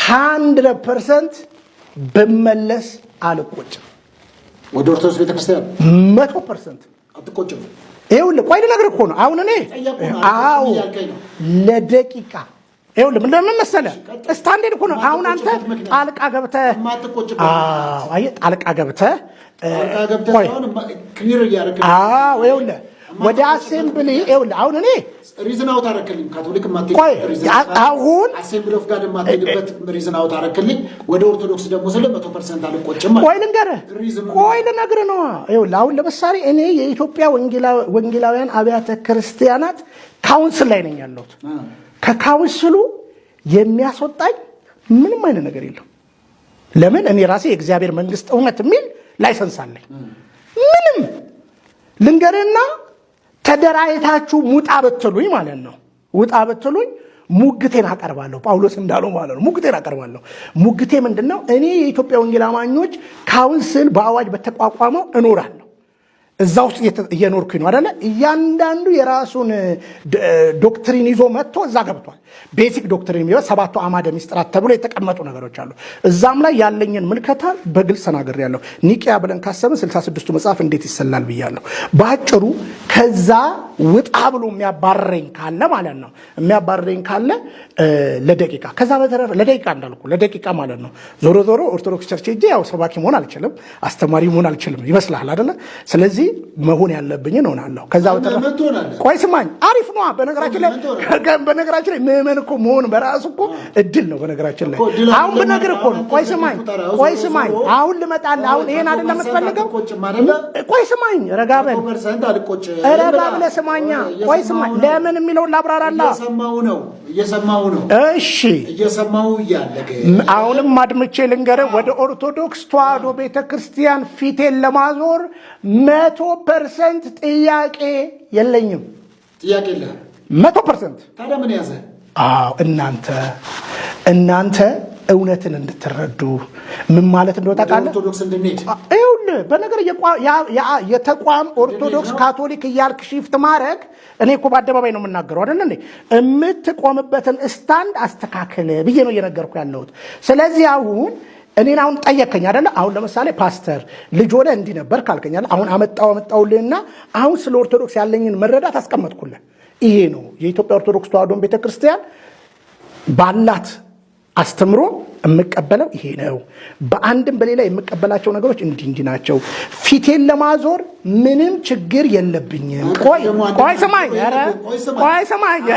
100% በመለስ አልቆጭም ወደ ኦርቶዶክስ ቤተክርስቲያን 100% አትቆጭም ይኸውልህ ቆይ ልነግርህ እኮ ነው አሁን እኔ አዎ ለደቂቃ ይኸውልህ ምን መሰለህ ስታንዴርድ እኮ ነው አሁን አንተ ጣልቃ ገብተህ አዎ አይ ጣልቃ ገብተህ አሁን ክሊር ያደርጋል አዎ ይኸውልህ ወደ አሴምብሊ ይኸውልህ አሁን እኔ ሪዝን አውት አደረክልኝ ካቶሊክ ማጥቶ አሁን አሴምብሊ ኦፍ ጋድ ማጥቶበት ሪዝን አውት አደረክልኝ ወደ ኦርቶዶክስ ደግሞ ስለ 100% አልቆጭም ቆይ ልነግርህ ነው ይኸውልህ አሁን ለምሳሌ እኔ የኢትዮጵያ ወንጌላውያን አብያተ ክርስቲያናት ካውንስል ላይ ነኝ ያለሁት ከካውንስሉ የሚያስወጣኝ ምንም አይነት ነገር የለም ለምን እኔ ራሴ የእግዚአብሔር መንግስት እውነት የሚል ላይሰንስ አለኝ ምንም ልንገርህና ተደራይታችሁ ሙጣ በትሉኝ ማለት ነው ውጣ በትሉኝ ሙግቴን አቀርባለሁ ጳውሎስ እንዳለው ማለት ነው ሙግቴን አቀርባለሁ ሙግቴ ምንድነው እኔ የኢትዮጵያ ወንጌል አማኞች ካውንስል በአዋጅ በተቋቋመው እኖራለሁ እዛው እየኖርኩኝ ነው አይደለ እያንዳንዱ የራሱን ዶክትሪን ይዞ መጥቶ እዛ ገብቷል ቤሲክ ዶክትሪን የሚለው ሰባቱ አማደ ሚስጥራት ተብሎ የተቀመጡ ነገሮች አሉ እዛም ላይ ያለኝን ምልከታ በግልጽ ተናግሬያለሁ ኒቂያ ብለን ካሰብን 66ቱ መጽሐፍ እንዴት ይሰላል ብያለሁ ባጭሩ ከዛ ውጣ ብሎ የሚያባረኝ ካለ ማለት ነው የሚያባረኝ ካለ ለደቂቃ ከዛ በተረፈ ለደቂቃ እንዳልኩ ለደቂቃ ማለት ነው ዞሮ ዞሮ ኦርቶዶክስ ቸርች ሄጄ ያው ሰባኪ መሆን አልችልም አስተማሪ መሆን አልችልም ይመስላል አይደለ ስለዚህ መሆን ያለብኝን ሆናለሁ ከዛ በተረፈ ቆይ ስማኝ አሪፍ ነው በነገራችን ላይ ምእመን እኮ መሆን በራሱ እኮ እድል ነው በነገራችን ላይ አሁን ብነግርህ እኮ ነው ቆይ ስማኝ አሁን ልመጣልህ አሁን ይሄን አይደለም የምትፈልገው ቆይ ስማኝ ረጋ ብለህ ስማኛ ቆይ ስማኝ ለምን የሚለውን ላብራራለህ እየሰማው ነው እሺ እየሰማው እያለ አሁንም አድምጬ ልንገርህ ወደ ኦርቶዶክስ ተዋሕዶ ቤተክርስቲያን ፊቴን ለማዞር 100% ጥያቄ የለኝም ጥያቄ የለህ 100% ታዲያ ምን ያዘ አዎ እናንተ እውነትን እንድትረዱ ምን ማለት እንደሆነ ታውቃለህ ኦርቶዶክስ እንድንሄድ ይኸውልህ በነገር የተቋም ኦርቶዶክስ ካቶሊክ እያልክ ሺፍት ማድረግ እኔ እኮ በአደባባይ ነው የምናገረው አይደል እንዴ የምትቆምበትን ስታንድ አስተካክል ብዬ ነው እየነገርኩ ያለሁት ስለዚህ አሁን እኔን አሁን ጠየቀኝ አይደለ አሁን ለምሳሌ ፓስተር ልጅ ሆነ እንዲህ ነበር ካልከኝ አሁን አመጣውልህና አሁን ስለ ኦርቶዶክስ ያለኝን መረዳት አስቀመጥኩልህ ይሄ ነው የኢትዮጵያ ኦርቶዶክስ ተዋሕዶ ቤተክርስቲያን ባላት አስተምሮ የምቀበለው ይሄ ነው በአንድም በሌላ የምቀበላቸው ነገሮች እንዲህ ናቸው ፊቴን ለማዞር ምንም ችግር የለብኝም ቆይ ሰማኝ